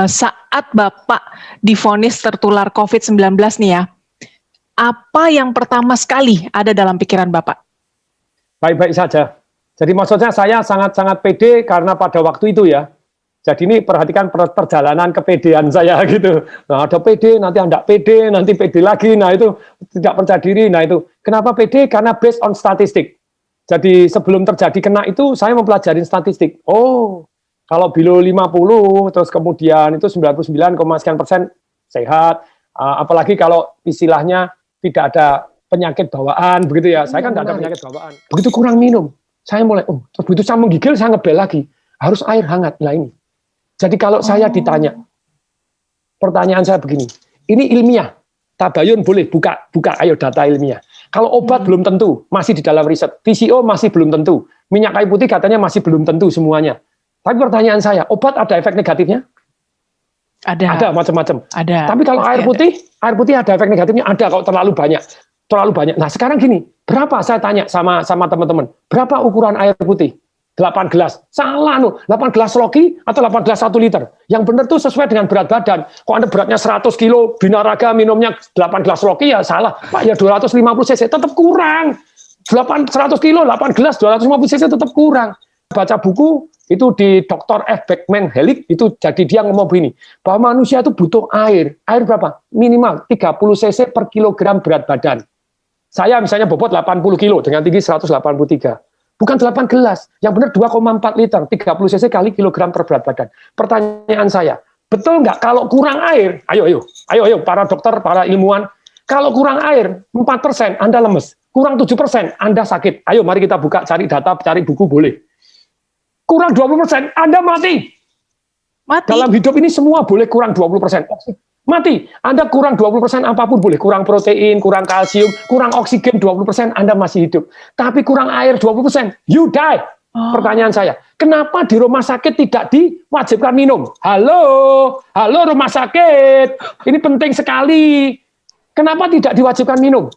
Saat Bapak divonis tertular COVID-19 nih ya, apa yang pertama sekali ada dalam pikiran Bapak? Baik-baik saja. Jadi maksudnya saya sangat-sangat pede karena pada waktu itu ya. Jadi ini perhatikan perjalanan kepedean saya gitu. Nah ada pede, nanti tidak pede, nanti pede lagi. Nah itu tidak percaya diri. Nah itu kenapa pede? Karena based on statistik. Jadi sebelum terjadi kena itu saya mempelajari statistik. Oh, kalau below 50 terus kemudian itu 99, sekian % sehat. Apalagi kalau istilahnya tidak ada penyakit bawaan begitu ya. Saya kan tidak ada penyakit bawaan. Begitu kurang minum, saya mulai begitu saya menggigil saya ngebel lagi. Harus air hangat. Nah ini. Jadi kalau saya ditanya, pertanyaan saya begini, ini ilmiah, tabayun boleh buka ayo data ilmiah. Kalau obat belum tentu, masih di dalam riset. PCO masih belum tentu. Minyak kayu putih katanya masih belum tentu semuanya. Tapi pertanyaan saya, obat ada efek negatifnya? Ada macam-macam. Tapi kalau air putih ada efek negatifnya? Ada kalau terlalu banyak. Nah sekarang gini, berapa saya tanya sama teman-teman, berapa ukuran air putih? 8 gelas. Salah 8 gelas Rocky atau 8 gelas 1 liter. Yang benar tuh sesuai dengan berat badan. Kok Anda beratnya 100 kilo, binaraga minumnya 8 gelas Rocky ya salah. Pak ya 250 cc tetap kurang. 100 kilo, 8 gelas 250 cc tetap kurang. Baca buku itu di Dr. F. Beckman Hellick itu jadi dia ngomong begini, bahwa manusia itu butuh air. Air berapa? Minimal 30 cc per kilogram berat badan. Saya misalnya bobot 80 kilo dengan tinggi 183. Bukan 8 gelas, yang benar 2,4 liter, 30 cc kali kilogram per berat badan. Pertanyaan saya, betul nggak kalau kurang air, ayo para dokter, para ilmuwan, kalau kurang air 4% Anda lemes, kurang 7% Anda sakit. Ayo mari kita buka, cari data, cari buku boleh. Kurang 20% Anda mati. Dalam hidup ini semua boleh kurang 20%. Mati. Anda kurang 20% apapun boleh. Kurang protein, kurang kalsium, kurang oksigen 20% Anda masih hidup. Tapi kurang air 20%, you die. Pertanyaan saya, kenapa di rumah sakit tidak diwajibkan minum? Halo rumah sakit. Ini penting sekali. Kenapa tidak diwajibkan minum?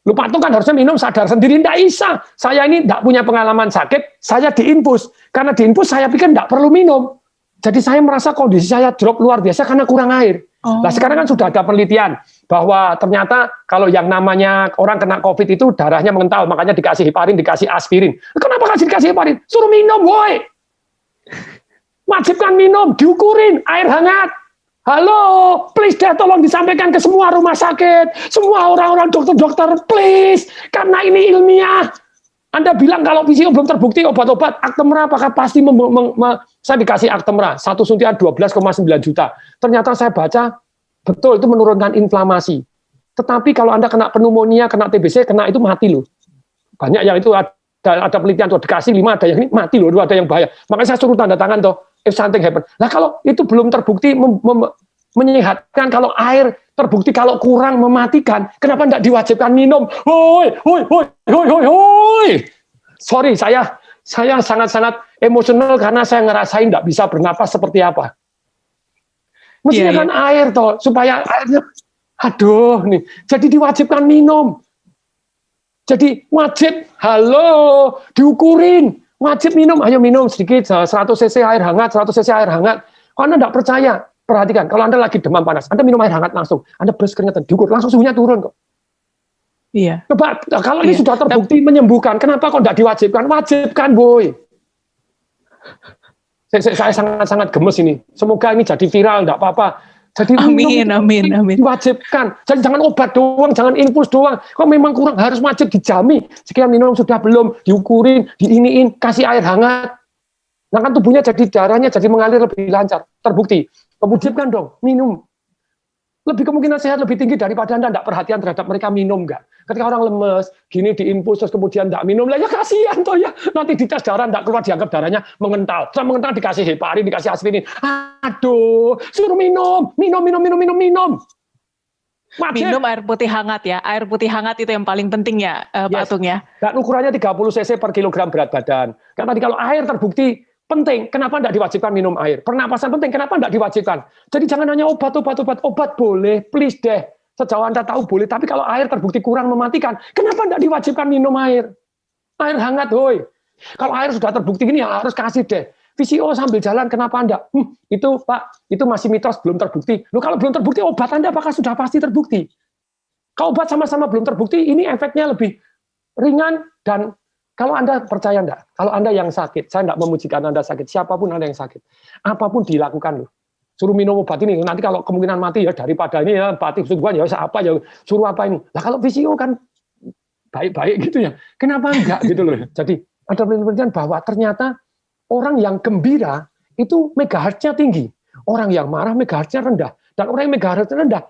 Lupa tuh kan harusnya minum sadar sendiri. Tidak bisa. Saya ini tidak punya pengalaman sakit, saya diinfus. Karena diinfus saya pikir tidak perlu minum. Jadi saya merasa kondisi saya drop luar biasa karena kurang air. Nah sekarang kan sudah ada penelitian bahwa ternyata kalau yang namanya orang kena COVID itu darahnya mengental, makanya dikasih heparin, dikasih aspirin. Kenapa dikasih heparin? Suruh minum, woi. Wajibkan minum, diukurin, air hangat. Halo, please deh tolong disampaikan ke semua rumah sakit, semua orang-orang dokter-dokter, please. Karena ini ilmiah. Anda bilang kalau PCO belum terbukti obat-obat, Actemra apakah pasti saya dikasih Actemra, 1 suntian 12,9 juta. Ternyata saya baca, betul itu menurunkan inflamasi. Tetapi kalau Anda kena pneumonia, kena TBC, kena itu mati loh. Banyak yang itu ada penelitian tuh, dikasih 5, ada yang ini mati loh, ada yang bahaya. Makanya saya suruh tanda tangan tuh, if something happen. Nah kalau itu belum terbukti menyehatkan, kalau air terbukti kalau kurang mematikan, kenapa tidak diwajibkan minum? Hoi. Sorry, saya sangat-sangat emosional karena saya ngerasain tidak bisa bernapas seperti apa. Mestinya kan air toh, supaya airnya, aduh nih, jadi diwajibkan minum. Jadi wajib, diukurin, wajib minum, ayo minum sedikit, 100 cc air hangat, 100 cc air hangat. Kalau Anda tidak percaya, perhatikan, kalau Anda lagi demam panas, Anda minum air hangat langsung, Anda beres keringetan, diukur, langsung suhunya turun kok. Iya. Coba, kalau ini sudah terbukti menyembuhkan, kenapa kok tidak diwajibkan? Wajibkan, boy. Saya sangat-sangat gemes ini. Semoga ini jadi viral, tidak apa-apa. Jadi amin. Diwajibkan. Jadi jangan obat doang, jangan infus doang. Kok memang kurang, harus wajib dijami. Sekian minum sudah belum, diukurin, diiniin, kasih air hangat. Nah kan tubuhnya jadi darahnya jadi mengalir lebih lancar. Terbukti. Wajibkan dong, minum. Lebih kemungkinan sehat lebih tinggi daripada Anda tidak perhatian terhadap mereka minum nggak. Ketika orang lemes, gini diinfus terus kemudian tidak minum, lah ya kasihan toh ya. Nanti dites darah tidak keluar, dianggap darahnya mengental. Setelah mengental dikasih heparin, dikasih aspirin. Aduh, suruh minum. Wajib. Minum air putih hangat ya. Air putih hangat itu yang paling penting ya, Pak Atung ya. Dan ukurannya 30 cc per kilogram berat badan. Karena tadi kalau air terbukti penting, kenapa tidak diwajibkan minum air? Pernapasan penting, kenapa tidak diwajibkan? Jadi jangan hanya obat boleh, please deh. Sejauh Anda tahu boleh, tapi kalau air terbukti kurang mematikan, kenapa tidak diwajibkan minum air? Air hangat, hoi. Kalau air sudah terbukti gini, ya harus kasih deh. VCO sambil jalan, kenapa Anda? Itu Pak, itu masih mitos, belum terbukti. Loh kalau belum terbukti, obat Anda apakah sudah pasti terbukti? Kalau obat sama-sama belum terbukti, ini efeknya lebih ringan. Dan kalau Anda percaya enggak, kalau Anda yang sakit, saya enggak memujikan Anda sakit, siapapun Anda yang sakit, apapun dilakukan loh. Suruh minum obat ini, nanti kalau kemungkinan mati ya daripada ini ya, mati kesuguhan ya apa ya, suruh apa ini. Lah kalau VCO kan baik-baik gitu ya, kenapa enggak gitu loh. Jadi ada penelitian bahwa ternyata orang yang gembira itu megahertznya tinggi, orang yang marah megahertznya rendah, dan orang yang megahertznya rendah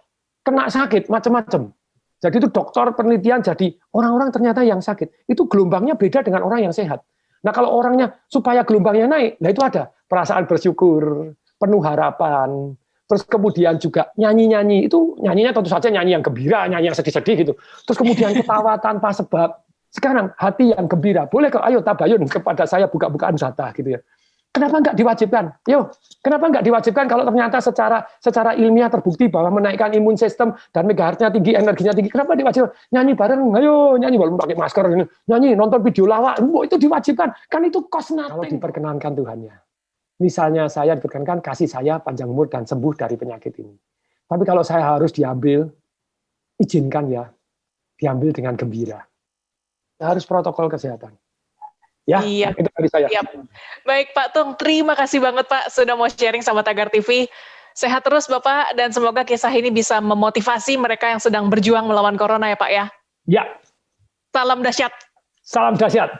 kena sakit macam-macam. Jadi itu dokter penelitian, jadi orang-orang ternyata yang sakit itu gelombangnya beda dengan orang yang sehat. Nah kalau orangnya supaya gelombangnya naik, nah itu ada perasaan bersyukur, penuh harapan, terus kemudian juga nyanyi-nyanyi, itu nyanyinya tentu saja nyanyi yang gembira, nyanyi yang sedih-sedih gitu. Terus kemudian ketawa tanpa sebab. Sekarang hati yang gembira, boleh kok, ayo tabayun kepada saya buka-bukaan zata gitu ya. Kenapa enggak diwajibkan? Yo, kenapa enggak diwajibkan kalau ternyata secara ilmiah terbukti bahwa menaikkan imun sistem dan megahertznya tinggi, energinya tinggi. Kenapa diwajibkan? Nyanyi bareng, ayo nyanyi walaupun pakai masker, nyanyi, nonton video lawak, itu diwajibkan. Kan itu cost nothing. Kalau diperkenankan Tuhannya. Misalnya saya diperkenankan kasih saya panjang umur dan sembuh dari penyakit ini. Tapi kalau saya harus diambil, izinkan ya, diambil dengan gembira. Harus protokol kesehatan. Ya, iya. Itu dari saya. Iya. Baik Pak Tung, terima kasih banget Pak sudah mau sharing sama Tagar TV. Sehat terus Bapak, dan semoga kisah ini bisa memotivasi mereka yang sedang berjuang melawan corona ya Pak ya. Ya. Salam dahsyat. Salam dahsyat.